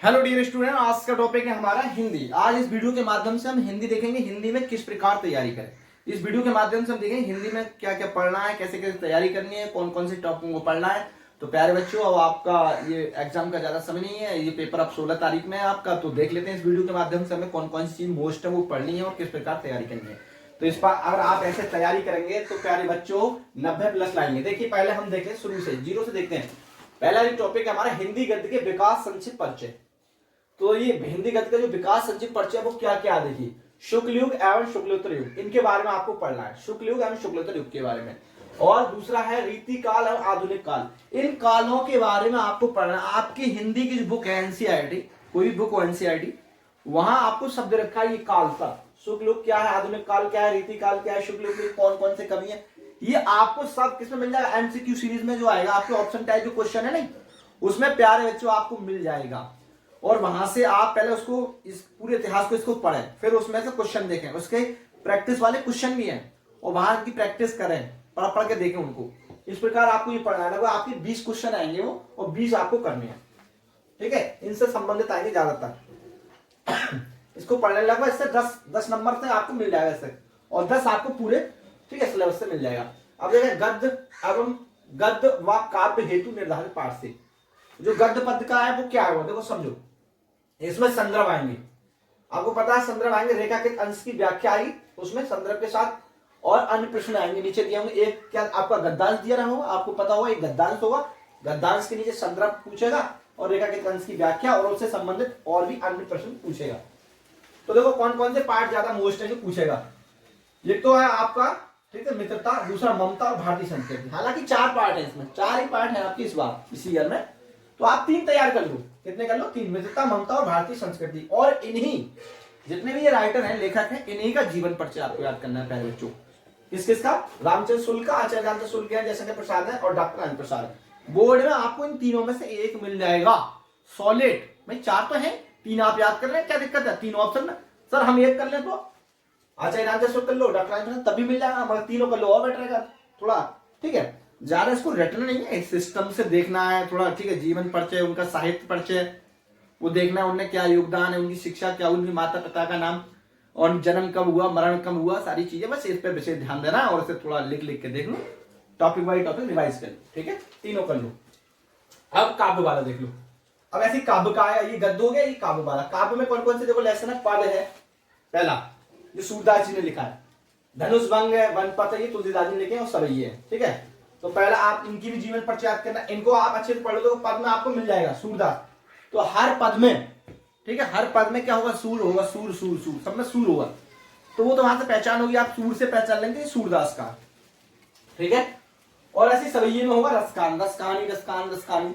Hello dear student, आज का topic है हमारा हिंदी। आज इस वीडियो के माध्यम से हम हिंदी देखेंगे, हिंदी में किस प्रकार तैयारी करें। इस वीडियो के माध्यम से हम देखेंगे हिंदी में क्या क्या पढ़ना है, कैसे कैसे तैयारी करनी है, कौन कौन से टॉपिक को पढ़ना है। तो प्यारे बच्चों, अब आपका ये एग्जाम का ज्यादा समय नहीं है, ये पेपर अब 16 तारीख में है आपका। तो देख लेते हैं इस वीडियो के माध्यम से हमें कौन कौन सी चीज मोस्ट है वो पढ़नी है और किस प्रकार तैयारी करनी है। तो इस बार अगर आप ऐसे तैयारी करेंगे तो प्यारे बच्चों 90+ लाएंगे। देखिए पहले हम देखें शुरू से, जीरो से देखते हैं। पहला टॉपिक है हमारा हिंदी गद्य के विकास संक्षिप्त परिचय। तो ये हिंदी गद्य का जो विकास संक्षिप्त परिचय वो क्या क्या, देखिए शुक्ल युग एवं शुक्लोत्तर युग, इनके बारे में आपको पढ़ना है, शुक्ल युग एवं शुक्लोत्तर युग के बारे में। और दूसरा है रीति काल और आधुनिक काल, इन कालों के बारे में आपको पढ़ना है। आपकी हिंदी की जो बुक है एनसीईआरटी, कोई बुक हो एनसीईआरटी, वहां आपको शब्द रखा है ये काल सब, शुक्ल युग क्या है, आधुनिक काल क्या है, रीति काल क्या है, शुक्ल युग में कौन कौन से कवि है, ये आपको सब किसमें मिल जाएगा, एमसीक्यू सीरीज में जो आएगा आपके ऑप्शन टाइप जो क्वेश्चन है नहीं, उसमें प्यारे बच्चों आपको मिल जाएगा। और वहां से आप पहले उसको इस पूरे इतिहास को इसको पढ़ें, फिर उसमें से क्वेश्चन देखें, उसके प्रैक्टिस वाले क्वेश्चन भी हैं और वहां की प्रैक्टिस करें, पढ़ पढ़ के देखें उनको। इस प्रकार आपको ये पढ़ना है, लगभग आपके 20 क्वेश्चन आएंगे वो, और 20 आपको करने हैं, ठीक है, इनसे संबंधित आएंगे ज्यादातर। इसको पढ़ने लगभग इससे 10 नंबर से आपको मिल जाएगा इससे, और 10 आपको पूरे, ठीक है, सिलेबस से मिल जाएगा। अब देखें गद्य एवं गद्य व काव्य हेतु निर्धारित पाठ से, जो गद्य पद का है वो क्या है, वो देखो समझो, इसमें संदर्भ आएंगे, आपको पता है संदर्भ आएंगे, रेखांकित अंश की व्याख्या आएगी उसमें संदर्भ के साथ, और अन्य प्रश्न आएंगे नीचे दिए होंगे। एक क्या आपका गद्यांश दिया रहा होगा, आपको पता होगा एक गद्यांश होगा, गद्यांश के नीचे संदर्भ पूछेगा और रेखांकित अंश की व्याख्या और उससे संबंधित और भी अन्य प्रश्न पूछेगा। तो देखो कौन कौन से पार्ट ज्यादा मोस्ट है जो पूछेगा। एक तो है आपका, ठीक है, मित्रता, दूसरा ममता और भारतीय संस्कृति। हालांकि 4 पार्ट है इसमें, 4 ही पार्ट है आपकी इस बार इसी ईयर में, तो आप 3 तैयार कर लो। कितने कर लो? 3, मित्रता, ममता और भारतीय संस्कृति। और इन्हीं जितने भी ये राइटर हैं, लेखक हैं, इन्हीं का जीवन परिचय आपको याद करना है प्यारे बच्चों। किस किसका? रामचंद्र शुक्ल का, आचार्य रामचंद्र शुक्ल है, जयशंकर प्रसाद है और डॉक्टर राजेंद्र प्रसाद है। बोर्ड में आपको इन तीनों में से एक मिल जाएगा सॉलिड। भाई 4 तो है, 3 आप याद कर रहे हैं, क्या दिक्कत है? 3 ऑप्शन में सर हम एक कर ले तो आचार्य रामचंद्र शुक्ल कर लो, डॉक्टर राजेंद्र प्रसाद तभी मिल जाएगा, मगर तीनों कर लो और बेटर रहेगा थोड़ा, ठीक है। ज्यादा इसको रटना नहीं है, सिस्टम से देखना है थोड़ा, ठीक है। जीवन परिचय, उनका साहित्य परिचय वो देखना है, उनने क्या योगदान है, उनकी शिक्षा क्या, उनकी माता पिता का नाम और जन्म कब हुआ, मरण कब हुआ, सारी चीजें बस इस पर विशेष ध्यान देना है और इसे थोड़ा लिख लिख के देख लो, टॉपिक बाई टॉपिक रिवाइज कर लो, ठीक है, तीनों कर लो। अब काव्य वाला देख लो। अब ऐसी काव्य का है, ये गद्य हो गया, ये काव्य वाला। काव्य में कौन कौन से देखो लेसन है, पद है। पहला जो सूरदास जी ने लिखा है, धनुष भंग है, वनपथ है, ये तुलसीदास जी ने लिखे हैं और सवैये है, ठीक है। तो पहला आप इनकी भी जीवन परिचय याद करना, इनको आप अच्छे से पढ़ लो तो पद में आपको मिल जाएगा सूरदास। तो हर पद में, ठीक है, हर पद में क्या होगा, सूर होगा, सूर सूर सूर, सब में सूर होगा, तो वो तो वहां से पहचान होगी, आप सूर से पहचान लेंगे सूरदास का, ठीक है। और ऐसे सवैये में होगा रसकान, रसकानी रसकान रसकानी,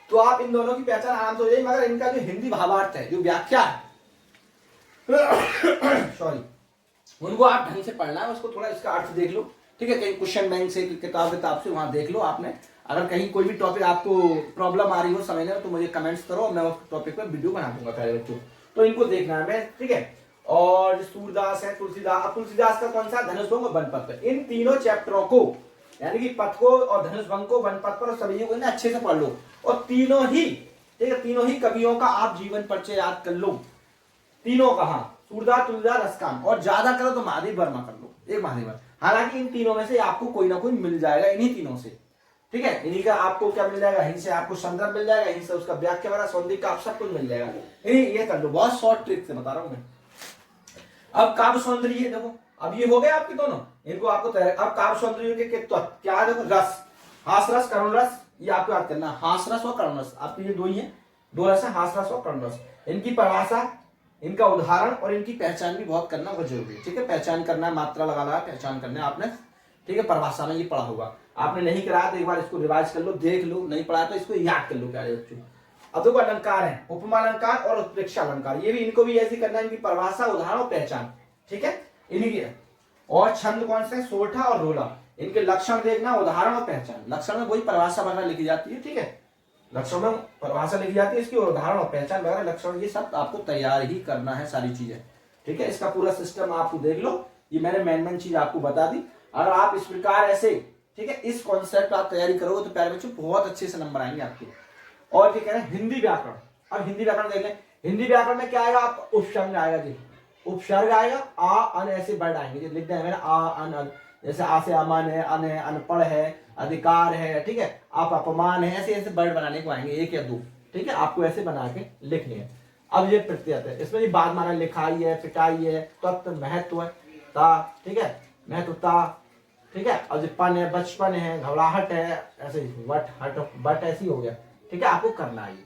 तो आप इन दोनों की पहचान आराम से हो जाएगी। मगर इनका जो हिंदी भावार्थ है, जो व्याख्या है सॉरी, उनको आप ढंग से पढ़ना है, उसको थोड़ा इसका अर्थ देख लो, ठीक है। कहीं क्वेश्चन बैंक से, किताब से वहां देख लो आपने। अगर कहीं कोई भी टॉपिक आपको प्रॉब्लम आ रही हो समझने में तो मुझे कमेंट्स करो, मैं उस टॉपिक पे वीडियो बना दूंगा प्यारे बच्चों। तो इनको देखना है मैं, ठीक है। और सूरदास है, तुलसीदास, तुलसीदास का कौन सा, धनुष भंग और वनपथ, इन तीनों चैप्टरों को यानी कि पथ को और धनुष भंग को, वनपथ पर और सभी को अच्छे से पढ़ लो। और तीनों ही, ठीक है, तीनों ही कवियों का आप जीवन परिचय याद कर लो, तीनों का, हाँ, सूरदास, तुलसीदास, रसकान, और ज्यादा करो तो महादेव वर्मा कर लो, एक महादेव वर्मा। हालांकि इन तीनों में से आपको कोई ना कोई मिल जाएगा, इन्हीं तीनों से, ठीक है। इन्हीं का आपको क्या मिल जाएगा, इनसे आपको संदर्भ मिल जाएगा, इनसे उसका व्याख्या वगैरह सौंदर्य का आप सब कुछ मिल जाएगा। ये कर लो, बहुत शॉर्ट ट्रिक से बता रहा हूं मैं। अब काव्य सौंदर्य देखो, अब ये हो गए आपके दोनों, इनको आपको अब काव्य सौंदर्य के क्या देखो, रस, हास रस, करुण रस, ये आपको याद करना, हास रस और करुण रस, आपके ये दो ही है, 2 रस है, हास रस और करुण रस। इनकी परिभाषा, इनका उदाहरण और इनकी पहचान भी बहुत करना बहुत जरूरी है, ठीक है। पहचान करना है, मात्रा लगाना है, पहचान करना है आपने, ठीक है। परिभाषा में ये पढ़ा होगा, आपने नहीं कराया तो एक बार इसको रिवाइज कर लो, देख लो, नहीं पढ़ा तो इसको याद कर लो प्यारे बच्चों। अब देखो अलंकार है, उपमा अलंकार और उत्प्रेक्षा अलंकार, ये भी इनको भी ऐसे करना है, इनकी परिभाषा, उदाहरण और पहचान, ठीक है, इन्हीं की। और छंद कौन से, सोठा और रोला, इनके लक्षण देखना, उदाहरण और पहचान। लक्षण में वही परिभाषा वगैरह लिखी जाती है, ठीक है, लक्षण में परिभाषा लिखी जाती है इसकी, उदाहरण और पहचान वगैरह, लक्षण, ये सब आपको तैयार ही करना है सारी चीजें, ठीक है। इसका पूरा सिस्टम आपको देख लो, ये मैंने मेन चीज आपको बता दी। अगर आप इस प्रकार ऐसे, ठीक है, इस कॉन्सेप्ट आप तैयारी करोगे तो प्यारे बच्चों बहुत अच्छे से नंबर आएंगे आपके। और क्या कह रहे हैं, हिंदी व्याकरण, अब हिंदी व्याकरण देख लें। हिंदी व्याकरण में क्या आएगा, आपका उपसर्ग आएगा जी, उपसर्ग आएगा, आ अन ऐसे वर्ड आएंगे जी, लिखते हैं मैंने आ अन अन, जैसे आ से अमन है, अन है, अनपढ़ है, अधिकार है, ठीक है, आप अपमान है, ऐसे ऐसे वर्ड बनाने को आएंगे, एक या दो, ठीक है, आपको ऐसे बना के लिखनी है। अब ये प्रत्यय है, इसमें ये बाद माना लिखाई है, पिटाई है, तत्व महत्व ता, ठीक है, महत्वता, ठीक है, और जो पन है, बचपन है, घबराहट है, ऐसे वट हट बट ऐसी हो गया, ठीक है, आपको करना है।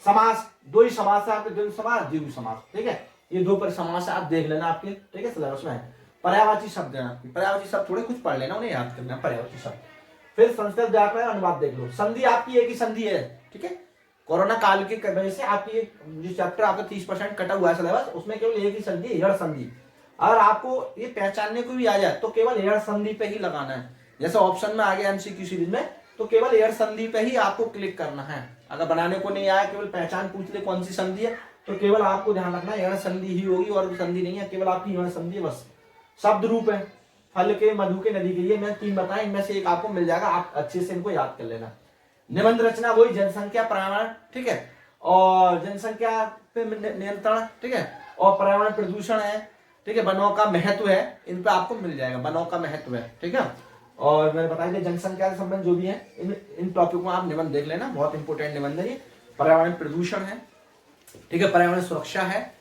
समास, दो ही समास है आपके, द्वंद्व समास, द्विगु समास, ठीक है, ये दो पर समास है, आप देख लेना आपके, ठीक है, सिलेबस में है। पर्यायवाची शब्द है आपके, पर्यायवाची शब्द थोड़े कुछ पढ़ लेना, उन्हें याद करना, पर्यायवाची शब्द। फिर संस्कृत व्याकरण अनुवाद देख लो। संधि आपकी एक ही संधि है, ठीक है, कोरोना काल के वजह से आपकी जो चैप्टर आपका 30% कटा हुआ है सिलेबस, उसमें केवल एक ही संधि है, यड़ संधि। अगर आपको ये पहचानने को भी आ जाए तो केवल एयर संधि पे ही लगाना है, जैसे ऑप्शन में आ गया एमसीक्यू सीरीज में, तो केवल एयर संधि पे ही आपको क्लिक करना है। अगर बनाने को नहीं आया, केवल पहचान पूछ ले कौन सी संधि है, तो केवल आपको ध्यान रखना है एयर संधि ही होगी, और संधि नहीं है, केवल आपकी एयर संधि है बस। शब्द रूप है, फल के, मधु के, नदी के, लिए मैं 3 बताए, इनमें से एक आपको मिल जाएगा, आप अच्छे से इनको याद कर लेना। निबंध रचना वही जनसंख्या पर्यावरण, ठीक है, और जनसंख्या पे नियंत्रण, ठीक है, और पर्यावरण प्रदूषण है, ठीक है, वनों का महत्व है, इन पे आपको मिल जाएगा, वनों का महत्व है, ठीक है। और मैंने बताया कि जनसंख्या के संबंध जो भी है, इन टॉपिक में आप निबंध देख लेना, बहुत इंपॉर्टेंट निबंध है ये। पर्यावरण प्रदूषण है, ठीक है, पर्यावरण सुरक्षा है,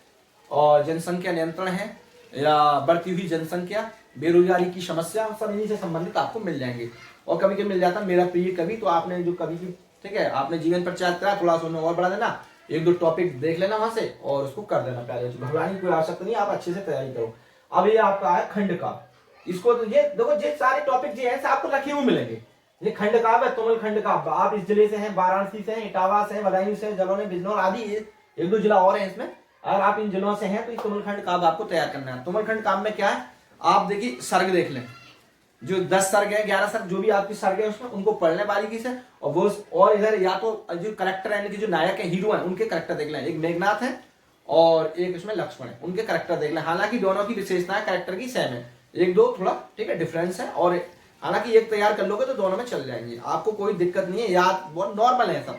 और जनसंख्या नियंत्रण है, या बढ़ती हुई जनसंख्या, बेरोजगारी की समस्या, सब इन्हीं से संबंधित आपको मिल जाएंगे। और कभी कभी मिल जाता है मेरा प्रिय कवि, तो आपने जो कवि की, ठीक है, आपने जीवन पर चार्ज करा, थोड़ा सा उन्हें और बढ़ा देना, एक दो टॉपिक देख लेना वहां से और उसको कर देना प्यारे, घबराने की कोई आवश्यकता नहीं, आप अच्छे से तैयारी करो। अब ये आपका है खंड का, इसको तो ये देखो, ये सारे टॉपिक जो है आपको रखे हुए मिलेंगे। ये खंड काव्य है, तुमल खंड काव्य, आप इस जिले से हैं, वाराणसी से हैं, इटावा से हैं, बदायूं से हैं, जलौन, बिजनौर आदि, एक दो जिला और है इसमें। अगर आप इन जिलों से हैं तो इस तुमल खंड काव्य आपको तैयार करना है। तुमल खंड काव्य में क्या है, आप देखिए सर्ग देख लें, जो 10 सर्ग है, 11 सर्ग, जो भी आपकी सर्ग है उसमें, उनको पढ़ लें बारीकी से, और वो, और इधर या तो जो करेक्टर यानी कि जो नायक है, हीरो है, उनके करेक्टर देख लें, एक मेघनाथ है और एक इसमें लक्ष्मण है, उनके करेक्टर देख लें। हालांकि दोनों की विशेषताएं करेक्टर की सेम है, एक दो थोड़ा, ठीक है, डिफरेंस है, और हालांकि एक तैयार कर लोगे तो दोनों में चल जाएंगे, आपको कोई दिक्कत नहीं है, याद बहुत नॉर्मल है सब।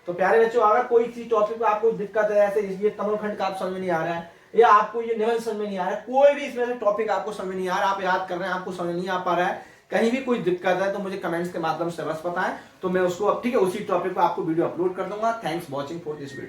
तो प्यारे बच्चों, अगर कोई चीज टॉपिक में आपको दिक्कत है, ऐसे ये तमल खंड का आप समझ में नहीं आ रहा है, या आपको ये निबंध समझ में नहीं आ रहा है, कोई भी इसमें से टॉपिक आपको समझ में नहीं आ रहा, आप याद कर रहे हैं, आपको समझ नहीं आ पा रहा है, कहीं भी कोई दिक्कत है, तो मुझे कमेंट्स के माध्यम से बस बताएं, तो मैं उसको, ठीक है, उसी टॉपिक पर आपको वीडियो अपलोड कर दूंगा। Thanks watching for this video.